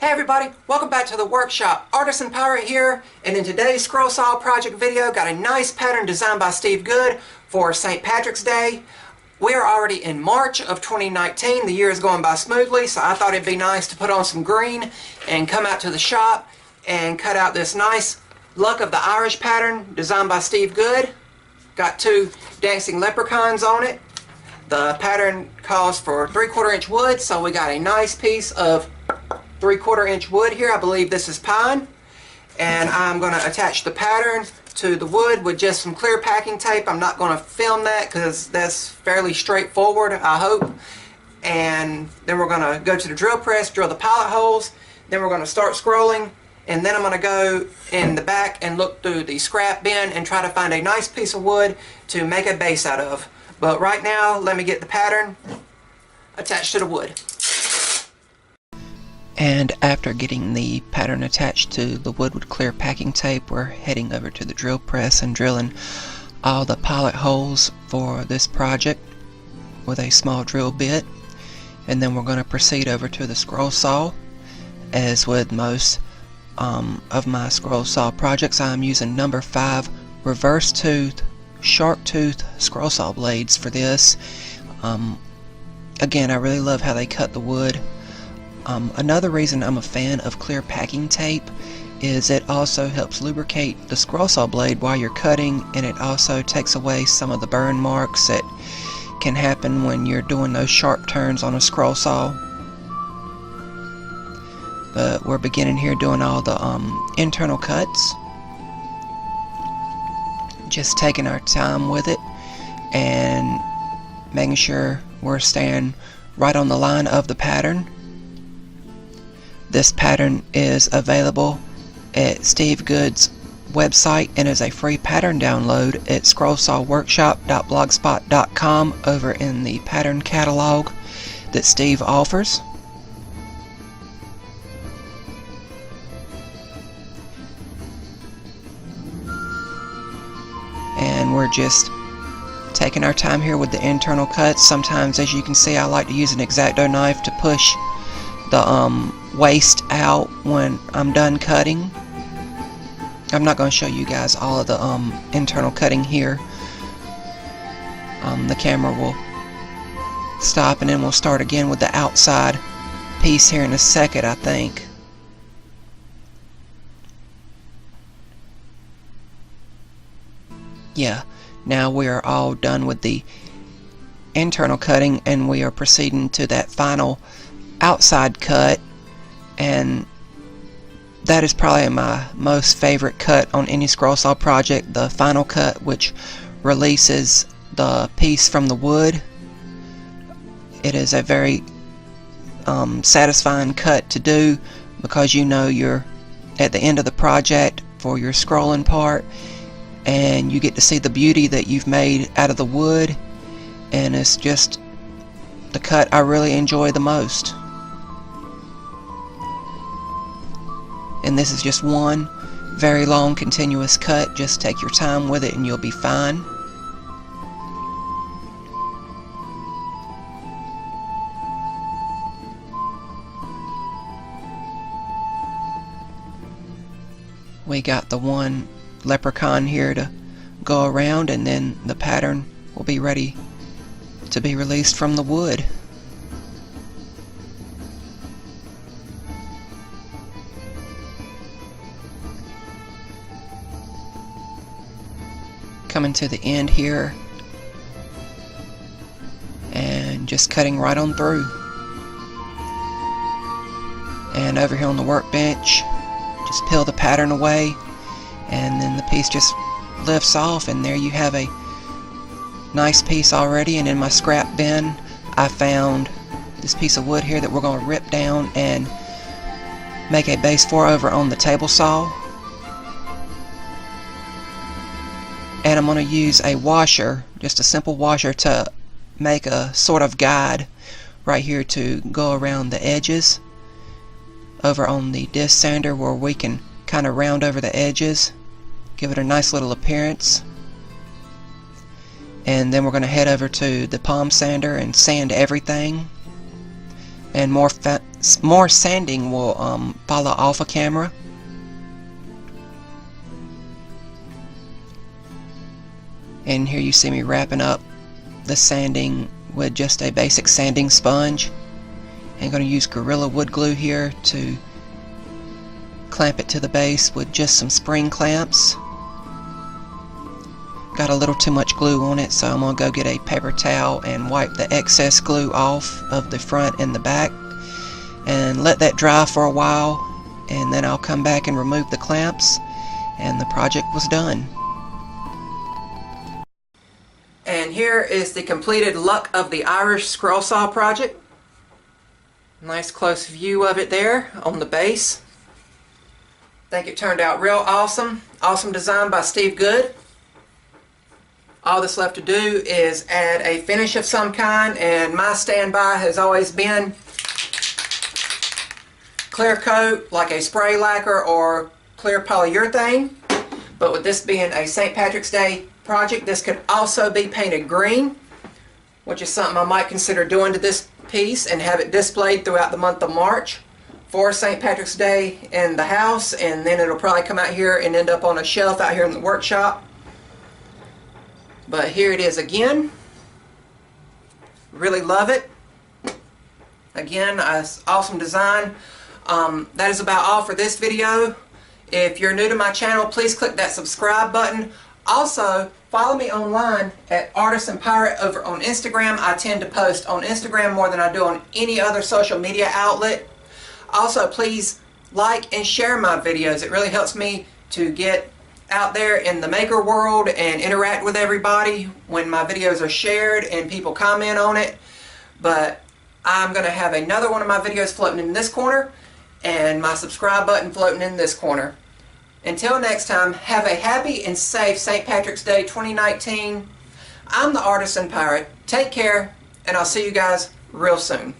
Hey everybody, welcome back to the workshop. Artisan Pirate here, and in today's scroll saw project video, got a nice pattern designed by Steve Good for St. Patrick's Day. We are already in March of 2019. The year is going by smoothly, so I thought it'd be nice to put on some green and come out to the shop and cut out this nice Luck of the Irish pattern designed by Steve Good. Got two Dancing Leprechauns on it. The pattern calls for 3/4 inch wood, so we got a nice piece of 3/4 inch wood here. I believe this is pine, and I'm going to attach the pattern to the wood with just some clear packing tape. I'm not going to film that because that's fairly straightforward, I hope. And then we're going to go to the drill press, drill the pilot holes, then we're going to start scrolling, and then I'm going to go in the back and look through the scrap bin and try to find a nice piece of wood to make a base out of. But right now, let me get the pattern attached to the wood. And after getting the pattern attached to the wood with clear packing tape, we're heading over to the drill press and drilling all the pilot holes for this project with a small drill bit. And then we're going to proceed over to the scroll saw. As with most of my scroll saw projects, I'm using number 5 reverse tooth, sharp tooth scroll saw blades for this. Again, I really love how they cut the wood. Another reason I'm a fan of clear packing tape is it also helps lubricate the scroll saw blade while you're cutting, and it also takes away some of the burn marks that can happen when you're doing those sharp turns on a scroll saw. But we're beginning here doing all the internal cuts, just taking our time with it and making sure we're staying right on the line of the pattern. This pattern is available at Steve Good's website and is a free pattern download at scrollsawworkshop.blogspot.com over in the pattern catalog that Steve offers. And we're just taking our time here with the internal cuts. Sometimes, as you can see, I like to use an X-Acto knife to push the waste out when I'm done cutting. I'm not going to show you guys all of the internal cutting here. The camera will stop and then we'll start again with the outside piece here in a second, I think. Yeah, now we are all done with the internal cutting and we are proceeding to that final outside cut, and that is probably my most favorite cut on any scroll saw project, the final cut, which releases the piece from the wood. It is a very satisfying cut to do because you know you're at the end of the project for your scrolling part, and you get to see the beauty that you've made out of the wood, and it's just the cut I really enjoy the most. And this is just one very long continuous cut. Just take your time with it and you'll be fine. We got the one leprechaun here to go around, and then the pattern will be ready to be released from the wood. Coming to the end here and just cutting right on through. And over here on the workbench, just peel the pattern away, and then the piece just lifts off, and there you have a nice piece already. And in my scrap bin I found this piece of wood here that we're going to rip down and make a base for over on the table saw. And I'm going to use a washer, just a simple washer, to make a sort of guide right here to go around the edges over on the disc sander, where we can kind of round over the edges, give it a nice little appearance. And then we're going to head over to the palm sander and sand everything. and more sanding will follow off of camera. And here you see me wrapping up the sanding with just a basic sanding sponge. I'm going to use Gorilla Wood Glue here to clamp it to the base with just some spring clamps. Got a little too much glue on it, so I'm going to go get a paper towel and wipe the excess glue off of the front and the back and let that dry for a while, and then I'll come back and remove the clamps, and the project was done. And here is the completed Luck of the Irish scroll saw project. Nice close view of it there on the base. I think it turned out real awesome. Awesome design by Steve Good. All that's left to do is add a finish of some kind, and my standby has always been clear coat, like a spray lacquer or clear polyurethane. But with this being a St. Patrick's Day project, this could also be painted green, which is something I might consider doing to this piece and have it displayed throughout the month of March for St. Patrick's Day in the house, and then it'll probably come out here and end up on a shelf out here in the workshop. But here it is again. Really love it. Again, awesome design. That is about all for this video. If you're new to my channel, please click that subscribe button. Also, follow me online at Artisan Pirate over on Instagram. I tend to post on Instagram more than I do on any other social media outlet. Also, please like and share my videos. It really helps me to get out there in the maker world and interact with everybody when my videos are shared and people comment on it. But I'm going to have another one of my videos floating in this corner and my subscribe button floating in this corner. Until next time, have a happy and safe St. Patrick's Day 2019. I'm the Artisan Pirate. Take care, and I'll see you guys real soon.